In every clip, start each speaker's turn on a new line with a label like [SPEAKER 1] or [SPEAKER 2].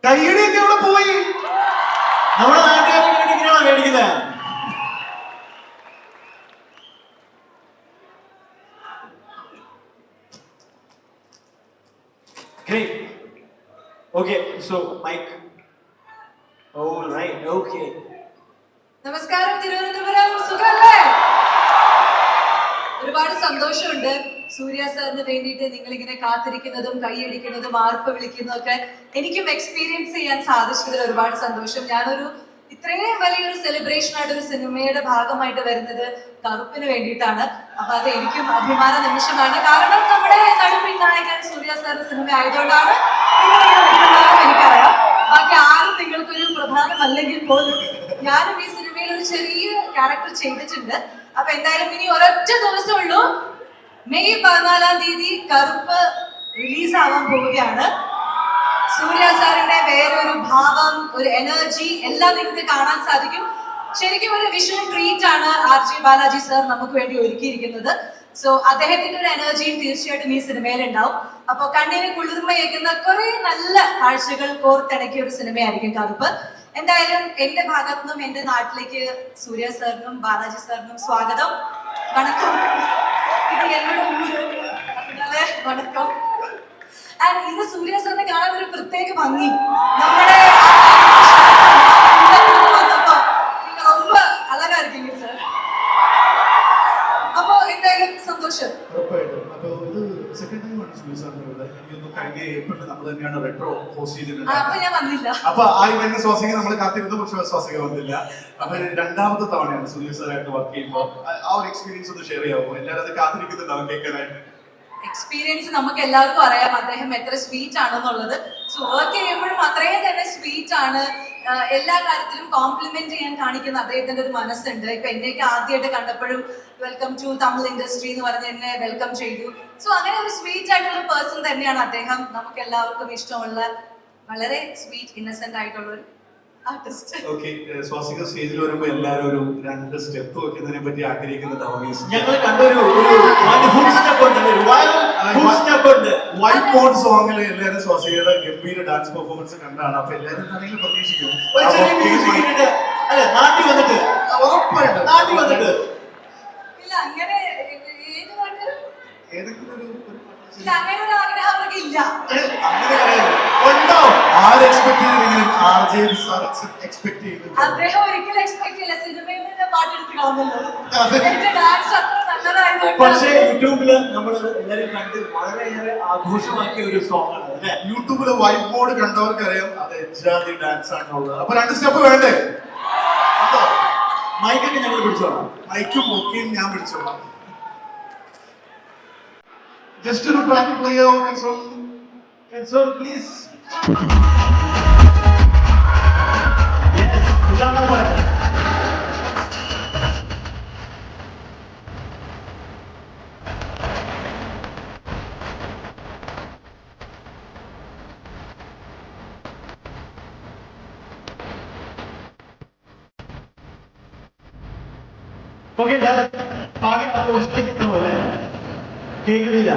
[SPEAKER 1] കൈയടിയൊക്കെ അവിടെ പോയി. നമ്മുടെ നാട്ടുകാരൊക്കെ ഇങ്ങനെയാണോ മേടിക്കുന്നത്? Great. Okay, so Mike. All right. Okay.
[SPEAKER 2] നമസ്കാരം തിരുവനന്തപുരം, സുഖല്ലേ? ഒരുപാട് സന്തോഷമുണ്ട് സൂര്യ സാറിന് വേണ്ടിയിട്ട് നിങ്ങൾ ഇങ്ങനെ കാത്തിരിക്കുന്നതും കൈയടിക്കുന്നതും ആർപ്പ് വിളിക്കുന്നതും ഒക്കെ എനിക്കും എക്സ്പീരിയൻസ് ചെയ്യാൻ സാധിച്ചതിൽ ഒരുപാട് സന്തോഷം. ഞാനൊരു ഇത്രയും വലിയൊരു സെലിബ്രേഷൻ ആയിട്ട് ഒരു സിനിമയുടെ ഭാഗമായിട്ട് വരുന്നത് കറുപ്പിന് വേണ്ടിയിട്ടാണ്. അപ്പൊ അത് എനിക്കും അഭിമാന നിമിഷമാണ്. കാരണം നമ്മുടെ നടുപ്പിൻ നായകൻ സൂര്യ സാറിന്റെ സിനിമ ആയതുകൊണ്ടാണ് എനിക്കറിയാം. ബാക്കി ആരും നിങ്ങൾക്കൊരു പ്രധാനമല്ലെങ്കിൽ പോലും ഞാനും ഈ സിനിമയിൽ ഒരു ചെറിയ ക്യാരക്ടർ ചെയ്തിട്ടുണ്ട്. അപ്പൊ എന്തായാലും ഇനി ഒരൊറ്റ ദിവസമുള്ളൂ. മെയ് 14-ാം തീയതി കറുപ്പ് റിലീസ് ആവാൻ പോവുകയാണ്. സൂര്യ സാറിന്റെ വേറൊരു ഭാവം, ഒരു എനർജി എല്ലാം നിങ്ങൾക്ക് കാണാൻ സാധിക്കും. ശരിക്കും ഒരു വിഷ്വൽ ട്രീറ്റ് ആണ് RJ ബാലാജി സാർ നമുക്ക് വേണ്ടി ഒരുക്കിയിരിക്കുന്നത്. സോ അദ്ദേഹത്തിന്റെ ഒരു എനർജിയും തീർച്ചയായിട്ടും ഈ സിനിമയിൽ ഉണ്ടാവും. അപ്പൊ കണ്ണിന് കുളിർമയേക്കുന്ന കുറെ നല്ല കാഴ്ചകൾ കോർത്തിണക്കിയ ഒരു സിനിമയായിരിക്കും കറുപ്പ്. എന്തായാലും എന്റെ ഭാഗത്തു നിന്നും എന്റെ നാട്ടിലേക്ക് സൂര്യ സാറിനും ബാലാജി സാറിനും സ്വാഗതം. വണക്കം. ഇത് എന്നോട് ഊര് വണക്കം. ആൻഡ് ഇന്ന് സൂര്യ സാറിനെ കാണാൻ ഒരു പ്രത്യേക ഭംഗി. നമ്മുടെ വന്നപ്പോ നിങ്ങൾ ரொம்ப അഴകാ இருக்கீங்க സാർ. അപ്പൊ എന്തായാലും സന്തോഷം.
[SPEAKER 1] ഉറപ്പായിട്ടും. അപ്പൊ ഇത് സെക്കൻഡ് ടൈം ആണ് സൂര്യ സാറിന്റെ ഇവിടെ. എനിക്കൊന്ന് കഴിഞ്ഞ ഏപ്രിലിൽ നമ്മൾ തന്നെയാണ് റെട്രോ ഹോസ്റ്റ് ചെയ്തിട്ടുള്ളത്.
[SPEAKER 2] അപ്പൊ ഞാൻ വന്നില്ല.
[SPEAKER 1] അപ്പൊ ആ ഇവന്റ് സ്വാസിക നമ്മൾ കാത്തിരുന്നു, പക്ഷെ സ്വാസിക വന്നില്ല. അപ്പൊ രണ്ടാമത്തെ തവണയാണ് സൂര്യ സാറായിട്ട് വർക്ക് ചെയ്യുമ്പോൾ ആ ഒരു എക്സ്പീരിയൻസ് ഒന്ന് ഷെയർ ചെയ്യാമോ? എല്ലാവരും അത് കാത്തിരിക്കുന്നുണ്ടാവും കേൾക്കാനായിട്ട്.
[SPEAKER 2] എക്സ്പീരിയൻസ് നമുക്ക് എല്ലാവർക്കും അറിയാം അദ്ദേഹം എത്ര സ്വീറ്റ് ആണെന്നുള്ളത്. സോ വർക്ക് ചെയ്യുമ്പോഴും അത്രയും തന്നെ സ്വീറ്റ് ആണ്. എല്ലാ കാര്യത്തിലും കോംപ്ലിമെന്റ് ചെയ്യാൻ കാണിക്കുന്ന അദ്ദേഹത്തിന്റെ ഒരു മനസ്സുണ്ട്. ഇപ്പൊ എന്നെയൊക്കെ ആദ്യമായിട്ട് കണ്ടപ്പോഴും വെൽക്കം ടു തമിഴ് ഇൻഡസ്ട്രി എന്ന് പറഞ്ഞ് എന്നെ വെൽക്കം ചെയ്തു. സോ അങ്ങനെ ഒരു സ്വീറ്റ് ആയിട്ടുള്ള പേഴ്സൺ തന്നെയാണ് അദ്ദേഹം. നമുക്ക് എല്ലാവർക്കും ഇഷ്ടമുള്ള വളരെ സ്വീറ്റ് ഇന്നസെന്റ് ആയിട്ടുള്ള ഒരു ആർട്ടിസ്റ്റ്.
[SPEAKER 1] ഓക്കെ, സ്വാസിക സ്റ്റേജിൽ വരുമ്പോ എല്ലാവരും ഒരു 2 സ്റ്റെപ്പ് വെക്കുന്നതിനെ പറ്റി ആഗ്രഹിക്കുന്നുണ്ടാവും.
[SPEAKER 3] ഞങ്ങൾ കണ്ടൊരു
[SPEAKER 1] വൈറ്റ് ബോർഡ് സോങ്ങില് എല്ലാവരും സ്വാസികയുടെ ഗംഭീര ഡാൻസ് പെർഫോമൻസ് കണ്ടാണ്. അപ്പൊ എല്ലാവരും എന്താണെങ്കിലും പ്രതീക്ഷിക്കും
[SPEAKER 3] നാട്ടിൽ വന്നിട്ട്
[SPEAKER 1] ഉറപ്പായിട്ട്
[SPEAKER 3] നാട്ടിൽ വന്നിട്ട്
[SPEAKER 2] ഇല്ല അങ്ങനെ ഏത് പാട്ട്
[SPEAKER 1] ഏതെങ്കിലും ഒരു
[SPEAKER 2] ഇല്ല അങ്ങനെ ഒരു ആഗ്രഹം അവർക്ക് ഇല്ല.
[SPEAKER 1] ആര് എക്സ്പെക്ട് ചെയ്തെങ്കിലും RJ സാർ എക്സ്പെക്ട് ചെയ്തു.
[SPEAKER 2] അദ്ദേഹം ഒരിക്കലും എക്സ്പെക്ട് ചെയ്യില്ല സിനിമയിൽ നിന്ന് പാട്ടെടുത്ത് കാണുമല്ലോ. എന്റെ ഡാൻസ് അത്ര നല്ലതായതുകൊണ്ട്.
[SPEAKER 3] പക്ഷേ യൂട്യൂബില് നമ്മൾ എല്ലാവരും കണ്ട് വളരെയേറെ ആഘോഷമാക്കിയ ഒരു സോങ് ആണ് അല്ലേ?
[SPEAKER 1] യൂട്യൂബില് വൈറ്റ് ബോർഡ് കണ്ടവർക്കറിയാം അത് എജാതി ഡാൻസ് ആണുള്ളത്. അപ്പൊ 2 സ്റ്റെപ്പ് വേണ്ടേ?
[SPEAKER 3] മൈക്കൊക്കെ ഞങ്ങൾ പിടിച്ചോളാം.
[SPEAKER 1] മൈക്കും ഒക്കെയും ഞാൻ പിടിച്ചോളാം. ജസ്റ്റ് ഒരു ട്രാക്ക് പ്ലേ ആവും സോ പ്ലീസ്.
[SPEAKER 3] ഓക്കെ പോലെ കേൾക്കുന്നില്ല.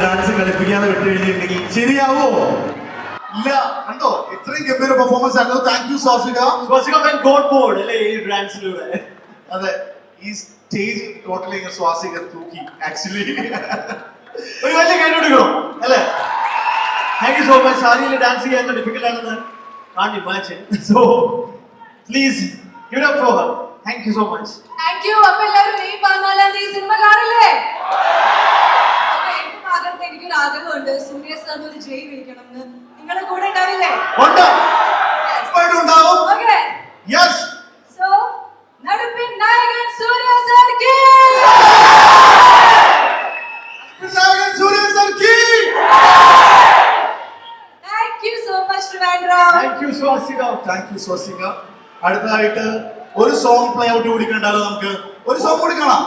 [SPEAKER 1] ഡാൻസ് കളിപ്പിക്കാതെ വിട്ടു കഴിഞ്ഞിട്ടുണ്ടെങ്കിൽ ശരിയാവോ? ഇല്ല. കണ്ടോ ഇത്രയും ഗംഭീര പെർഫോമൻസ് ആയിരുന്നു. Thank you Swasika.
[SPEAKER 3] അല്ലേ ഈ ഡാൻസിലൂടെ?
[SPEAKER 1] അതെ, ഈ സ്റ്റേജ് ടോട്ടലി സ്വാസിക തൂക്കി. ആക്ച്വലി
[SPEAKER 3] ഒരു വലിയ കൈ കൊടുക്കണം അല്ലേ? Thank you so much. സാരിയിൽ ഡാൻസ് ചെയ്യാൻ ഡിഫിക്കൽട്ട് ആണെന്ന് can't imagine. So please give it up for her. Thank you so much.
[SPEAKER 2] Thank you. അപ്പൊ എല്ലാവരും മെയ് 14-ാം തീയതി സിനിമ കാണില്ലേ? സൂര്യ സാറിന് ഒരു ജയ് വിളിക്കണം എന്ന് നിങ്ങളുടെ കൂടെ ഉണ്ടാവില്ലേ?
[SPEAKER 3] ഉണ്ട്.
[SPEAKER 1] ഉറപ്പായിട്ടും ഉണ്ടാവും.
[SPEAKER 2] ഓക്കേ.
[SPEAKER 1] യെസ്.
[SPEAKER 2] സോ നടപ്പിൻ നായകൻ സൂര്യ സാർ കി
[SPEAKER 1] നായകൻ സൂര്യ സർ കി.
[SPEAKER 2] Thank you so much Trivandrum.
[SPEAKER 3] Thank you, Swastika.
[SPEAKER 1] Thank you Swasika. അടുത്തതായിട്ട് ഒരു സോങ് പ്ലേ ഔട്ട് കൂടി കണ്ടാലോ നമുക്ക്? ഒരു സോങ് കൂടി കാണാം.